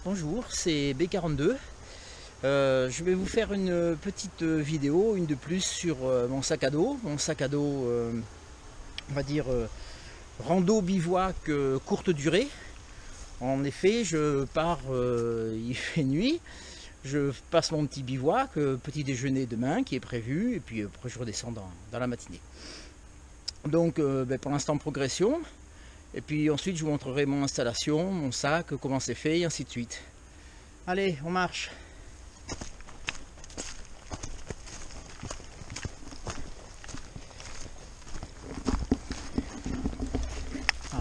Bonjour, c'est B42. Je vais vous faire une petite vidéo, une de plus sur mon sac à dos. Mon sac à dos, on va dire, rando bivouac courte durée. En effet, je pars, il fait nuit, je passe mon petit bivouac, petit déjeuner demain qui est prévu, et puis après je redescends dans la matinée. Donc pour l'instant progression, et puis ensuite je vous montrerai mon installation, mon sac, comment c'est fait, et ainsi de suite. Allez, on marche.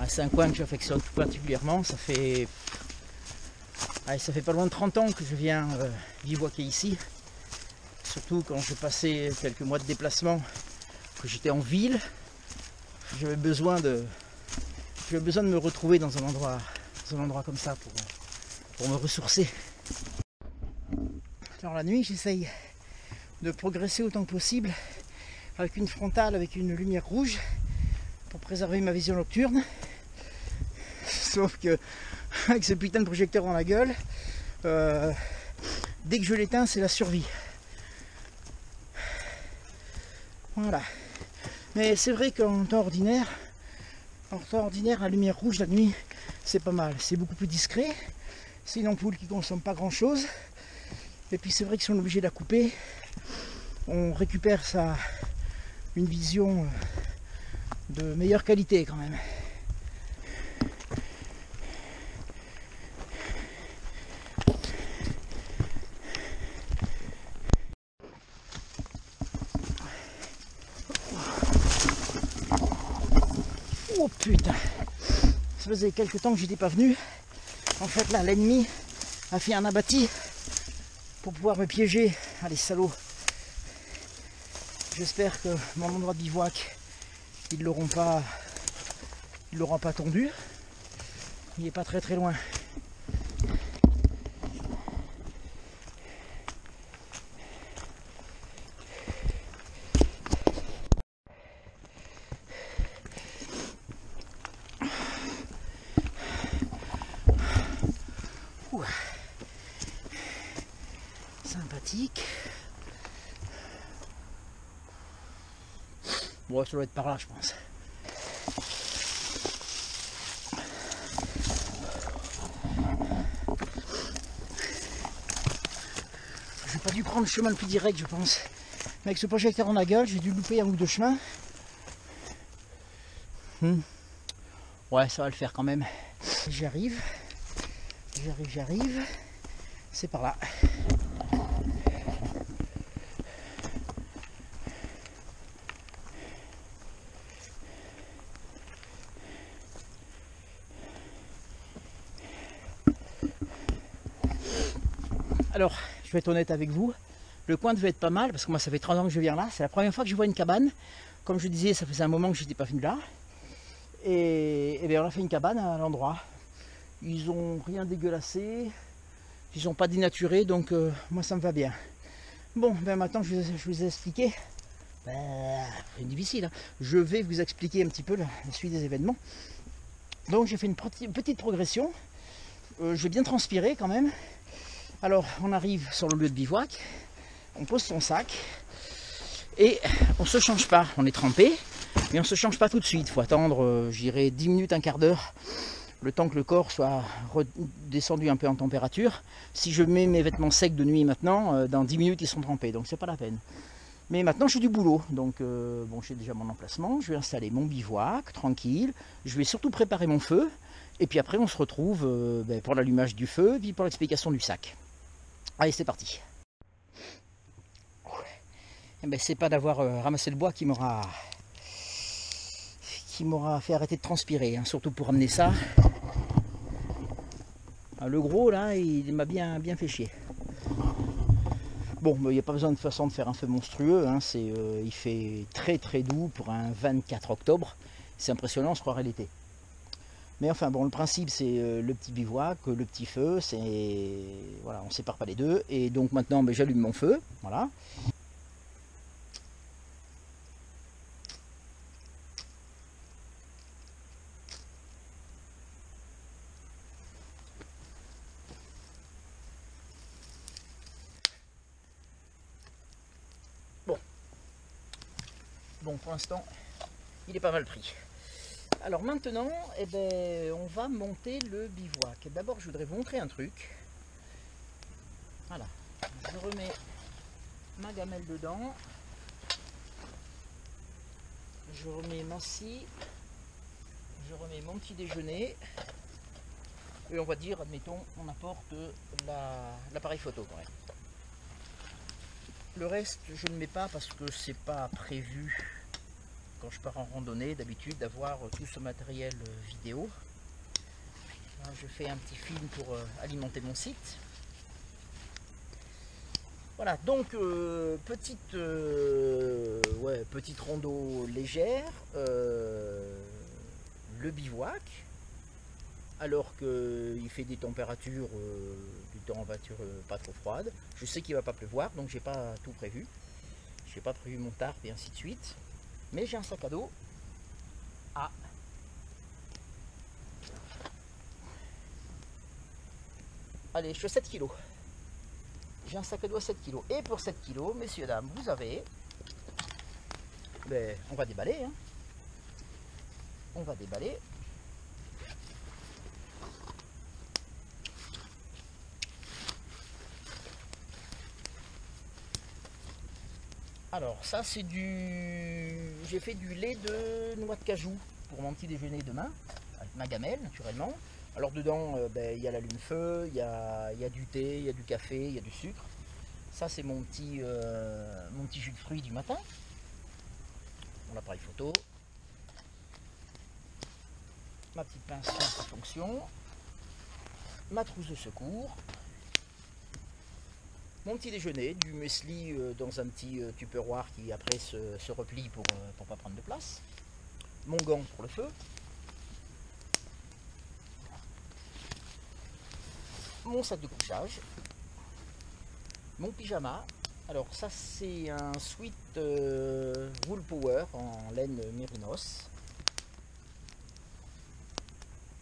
C'est un coin que j'affectionne tout particulièrement. Ça fait pas loin de 30 ans que je viens bivouaquer ici. Surtout quand je passais quelques mois de déplacement, que j'étais en ville. J'avais besoin de me retrouver dans un endroit comme ça pour me ressourcer. Alors la nuit, j'essaye de progresser autant que possible avec une frontale, avec une lumière rouge pour préserver ma vision nocturne. Sauf que avec ce putain de projecteur dans la gueule, dès que je l'éteins, c'est la survie. Voilà. Mais c'est vrai qu'en temps ordinaire, la lumière rouge la nuit, c'est pas mal. C'est beaucoup plus discret. C'est une ampoule qui consomme pas grand chose. Et puis c'est vrai que si on est obligé de la couper, on récupère une vision de meilleure qualité quand même. Oh putain, ça faisait quelques temps que j'étais pas venu. En fait là, l'ennemi a fait un abattis pour pouvoir me piéger. Allez, salauds. J'espère que mon endroit de bivouac, ils l'auront pas tondu. Il est pas très très loin. Ouh. Sympathique. Bon, ça doit être par là, je pense. J'ai pas dû prendre le chemin le plus direct, je pense. Mais avec ce projecteur en la gueule, j'ai dû louper un ou deux chemins. Ouais, ça va le faire quand même. J'arrive. C'est par là. Alors, je vais être honnête avec vous, le coin devait être pas mal, parce que moi ça fait 30 ans que je viens là, c'est la première fois que je vois une cabane. Comme je disais, ça faisait un moment que je n'étais pas venu là. Et bien on a fait une cabane à l'endroit. Ils ont rien dégueulassé, ils n'ont pas dénaturé, donc moi ça me va bien. Bon, ben maintenant je vous ai expliqué, c'est difficile, hein. Je vais vous expliquer un petit peu la suite des événements. Donc j'ai fait une petite progression, je vais bien transpirer quand même. Alors on arrive sur le lieu de bivouac, on pose son sac et on se change pas, on est trempé, mais on se change pas tout de suite, il faut attendre, je dirais 10 minutes, un quart d'heure, le temps que le corps soit redescendu un peu en température. Si je mets mes vêtements secs de nuit maintenant, dans 10 minutes ils sont trempés, donc c'est pas la peine. Mais maintenant j'ai du boulot, donc bon, j'ai déjà mon emplacement, je vais installer mon bivouac, tranquille, je vais surtout préparer mon feu, et puis après on se retrouve pour l'allumage du feu, puis pour l'explication du sac. Allez, c'est parti. Et ben, c'est pas d'avoir ramassé le bois qui m'aura fait arrêter de transpirer, hein, surtout pour amener ça. Le gros là, il m'a bien fait chier. Bon, il n'y a pas besoin de façon de faire un feu monstrueux, hein, il fait très très doux pour un 24 octobre. C'est impressionnant, on se croirait l'été. Mais enfin bon, le principe c'est le petit bivouac, le petit feu, voilà, on sépare pas les deux. Et donc maintenant j'allume mon feu, voilà. Bon, pour l'instant, il est pas mal pris. Alors maintenant, eh ben, on va monter le bivouac. D'abord, je voudrais vous montrer un truc. Voilà, je remets ma gamelle dedans. Je remets ma scie. Je remets mon petit déjeuner. Et on va dire, admettons, on apporte l'appareil photo quand même. Le reste, je ne mets pas parce que c'est pas prévu quand je pars en randonnée d'habitude d'avoir tout ce matériel vidéo. Là, je fais un petit film pour alimenter mon site. Voilà, donc petite rando légère, le bivouac, alors qu'il fait des températures pas trop froides. Je sais qu'il ne va pas pleuvoir, donc j'ai pas tout prévu. J'ai pas prévu mon tarp et ainsi de suite. Mais j'ai un sac à dos. Ah. Allez, je fais 7 kg. J'ai un sac à dos à 7 kg. Et pour 7 kg, messieurs, dames, vous avez... Ben, on va déballer. Hein. On va déballer. Alors ça c'est du... J'ai fait du lait de noix de cajou pour mon petit déjeuner demain, avec ma gamelle naturellement. Alors dedans, il y a l'allume-feu, il y a du thé, il y a du café, il y a du sucre. Ça c'est mon petit jus de fruits du matin. Mon appareil photo. Ma petite pince en fonction. Ma trousse de secours. Mon petit déjeuner, du muesli dans un petit tupperware qui après se replie pour ne pas prendre de place. Mon gant pour le feu. Mon sac de couchage. Mon pyjama. Alors ça c'est un sweat Wool Power en laine mérinos.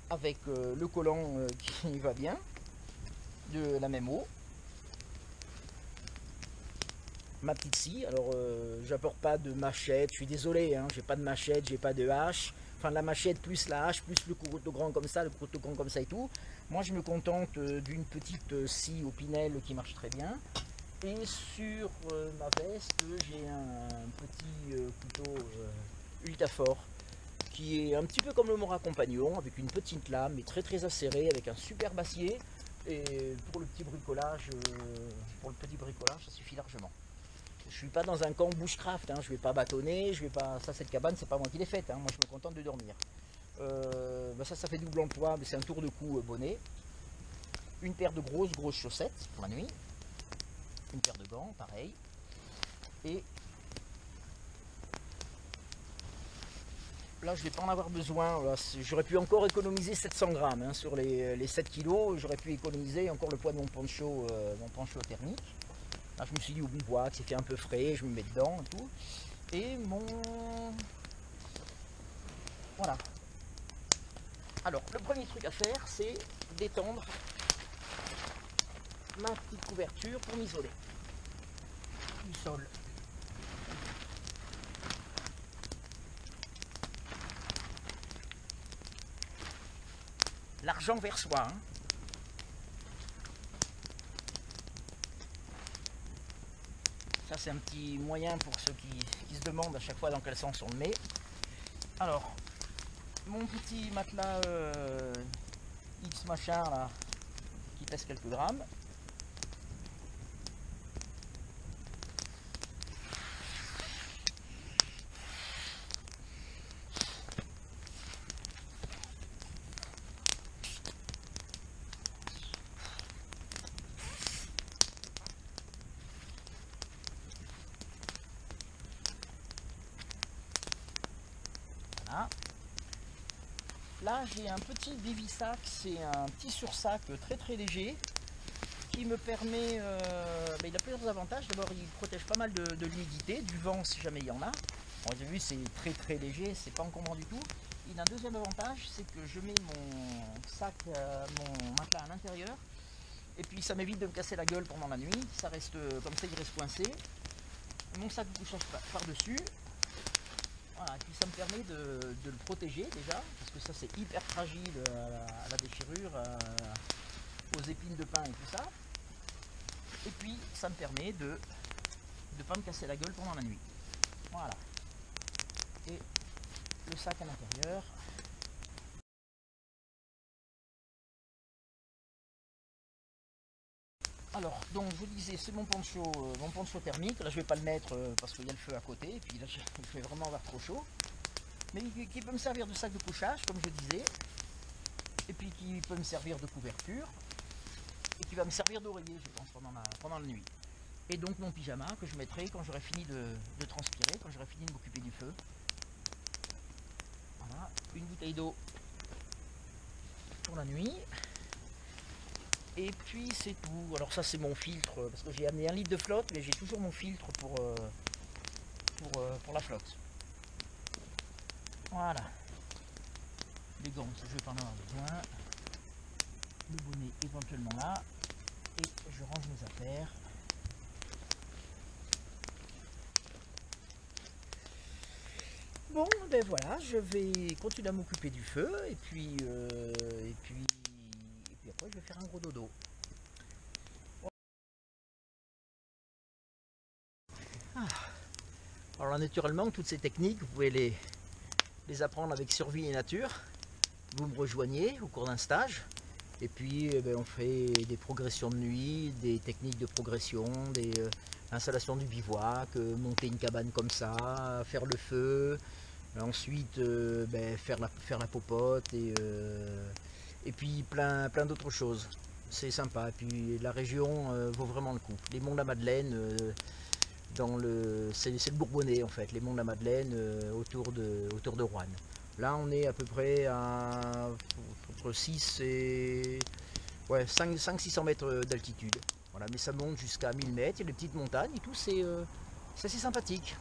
Avec le collant qui va bien. De la même eau. Ma petite scie, alors j'apporte pas de machette, je suis désolé, hein, j'ai pas de machette, j'ai pas de hache, enfin la machette plus la hache, plus le couteau grand comme ça, le couteau grand comme ça et tout. Moi je me contente d'une petite scie au Pinel qui marche très bien. Et sur ma veste, j'ai un petit couteau Ultafort qui est un petit peu comme le Mora Compagnon, avec une petite lame, mais très très acérée, avec un super bassier. Et pour le petit bricolage, ça suffit largement. Je suis pas dans un camp bushcraft, hein, je vais pas bâtonner, je vais pas. Ça cette cabane, c'est pas moi qui l'ai faite, hein, moi je me contente de dormir. Ça fait double emploi, mais c'est un tour de cou bonnet. Une paire de grosses chaussettes pour la nuit. Une paire de gants, pareil. Et là je vais pas en avoir besoin, j'aurais pu encore économiser 700 grammes hein, sur les 7 kilos, j'aurais pu économiser encore le poids de mon poncho thermique. Là, je me suis dit au bivouac, c'est fait un peu frais, je me mets dedans et tout. Et voilà. Alors, le premier truc à faire, c'est d'étendre ma petite couverture pour m'isoler du sol. L'argent vers soi. Hein. Ça c'est un petit moyen pour ceux qui se demandent à chaque fois dans quel sens on le met. Alors, mon petit matelas X machin là, qui pèse quelques grammes. Voilà. Là j'ai un petit Bivisac, c'est un petit sursac très très léger qui me permet, il a plusieurs avantages. D'abord il protège pas mal de l'humidité, du vent si jamais il y en a. Bon, vous avez vu c'est très très léger, c'est pas encombrant du tout. Il a un deuxième avantage, c'est que je mets mon sac, mon matelas à l'intérieur et puis ça m'évite de me casser la gueule pendant la nuit, ça reste comme ça, il reste coincé. Mon sac de couchage par dessus. Voilà, et puis ça me permet de le protéger déjà, parce que ça c'est hyper fragile à la déchirure, aux épines de pin et tout ça. Et puis ça me permet de ne pas me casser la gueule pendant la nuit. Voilà. Et le sac à l'intérieur. Alors, donc je vous disais, c'est mon poncho thermique. Là je vais pas le mettre parce qu'il y a le feu à côté, et puis là je vais vraiment avoir trop chaud. Mais qui peut me servir de sac de couchage, comme je disais, et puis qui peut me servir de couverture, et qui va me servir d'oreiller, je pense, pendant la nuit. Et donc mon pyjama que je mettrai quand j'aurai fini de transpirer, quand j'aurai fini de m'occuper du feu. Voilà, une bouteille d'eau pour la nuit. Et puis c'est tout. Alors ça c'est mon filtre, parce que j'ai amené 1 litre de flotte, mais j'ai toujours mon filtre pour la flotte. Voilà. Les gants, je vais pas en avoir besoin. Le bonnet éventuellement là. Et je range mes affaires. Bon, ben voilà, je vais continuer à m'occuper du feu, et puis après je vais faire un gros dodo. Ah. Alors naturellement, toutes ces techniques, vous pouvez les apprendre avec Survie et Nature. Vous me rejoignez au cours d'un stage, et puis on fait des progressions de nuit, des techniques de progression, des installations du bivouac, monter une cabane comme ça, faire le feu, ensuite faire la popote, et puis plein d'autres choses. C'est sympa, et puis la région vaut vraiment le coup. Les monts de la Madeleine, c'est le Bourbonnais en fait, les monts de la Madeleine autour de Roanne. Là on est à peu près à entre 6 et 500-600 mètres d'altitude. Voilà, mais ça monte jusqu'à 1000 mètres, il y a des petites montagnes et tout, c'est assez sympathique.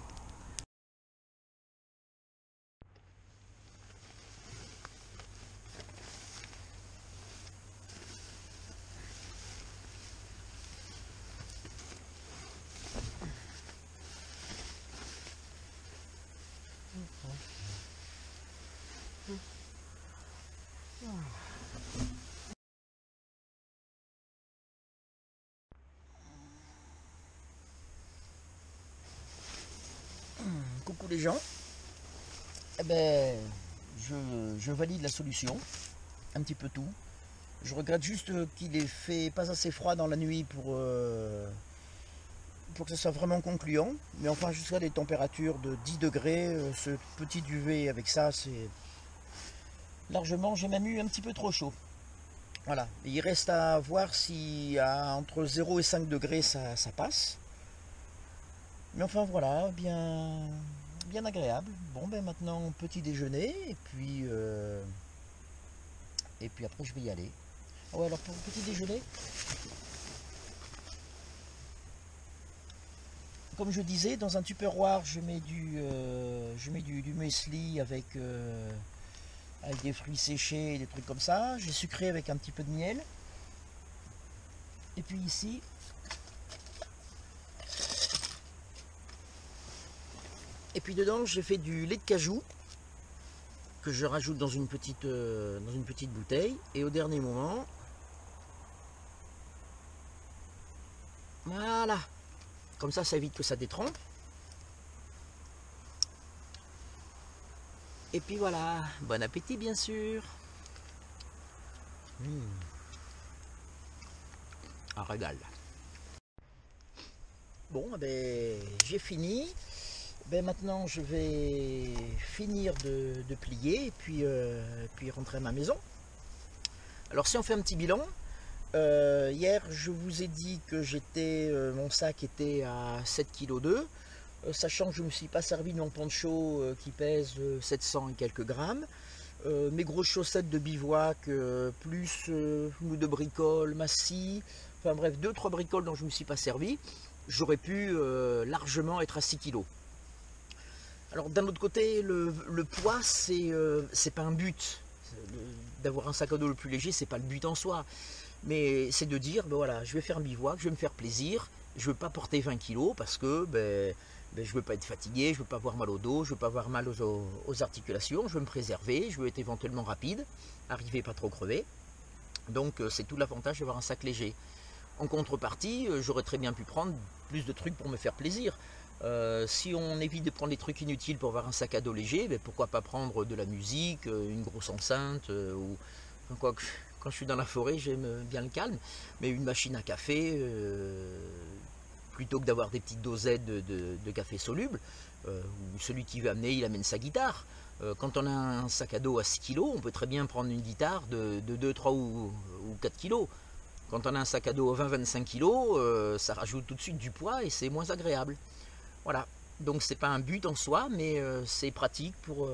Coucou les gens, eh ben, je valide la solution, un petit peu tout. Je regrette juste qu'il ait fait pas assez froid dans la nuit pour que ce soit vraiment concluant. Mais enfin, jusqu'à des températures de 10 degrés, ce petit duvet avec ça, c'est largement, j'ai même eu un petit peu trop chaud. Voilà, il reste à voir si entre 0 et 5 degrés ça passe. Mais enfin voilà, bien agréable. Bon ben maintenant petit déjeuner et puis après je vais y aller. Ah ouais, alors pour le petit déjeuner, comme je disais, dans un tupperware je mets du muesli avec des fruits séchés, des trucs comme ça. J'ai sucré avec un petit peu de miel. Et puis ici, et puis dedans j'ai fait du lait de cajou que je rajoute dans une petite bouteille. Et au dernier moment, voilà, comme ça évite que ça détrempe. Et puis voilà, bon appétit bien sûr. Un régal. Bon, ben j'ai fini. Ben maintenant je vais finir de plier et puis rentrer à ma maison. Alors si on fait un petit bilan, hier je vous ai dit que mon sac était à 7,2 kg, sachant que je ne me suis pas servi de mon poncho qui pèse 700 et quelques grammes. Mes grosses chaussettes de bivouac, plus une ou deux bricoles, ma scie, enfin bref, 2-3 bricoles dont je ne me suis pas servi, j'aurais pu largement être à 6 kg. Alors d'un autre côté, le poids, c'est pas un but. D'avoir un sac à dos le plus léger, c'est pas le but en soi. Mais c'est de dire, ben voilà, je vais faire un bivouac, je vais me faire plaisir, je ne veux pas porter 20 kg parce que Ben, je ne veux pas être fatigué, je ne veux pas avoir mal au dos, je ne veux pas avoir mal aux articulations, je veux me préserver, je veux être éventuellement rapide, arriver pas trop crevé. Donc c'est tout l'avantage d'avoir un sac léger. En contrepartie, j'aurais très bien pu prendre plus de trucs pour me faire plaisir. Si on évite de prendre des trucs inutiles pour avoir un sac à dos léger, ben pourquoi pas prendre de la musique, une grosse enceinte, ou quoi que, quand je suis dans la forêt, j'aime bien le calme, mais une machine à café, plutôt que d'avoir des petites dosettes de café soluble, ou celui qui veut amener, il amène sa guitare. Quand on a un sac à dos à 6 kg, on peut très bien prendre une guitare de 2, 3 ou 4 kg. Quand on a un sac à dos à 20-25 kg, ça rajoute tout de suite du poids et c'est moins agréable. Voilà, donc c'est pas un but en soi, mais c'est pratique pour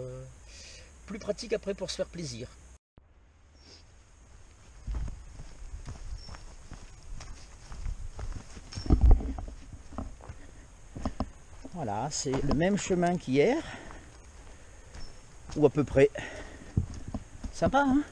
plus pratique après pour se faire plaisir. Voilà, c'est le même chemin qu'hier, ou à peu près. Sympa, hein?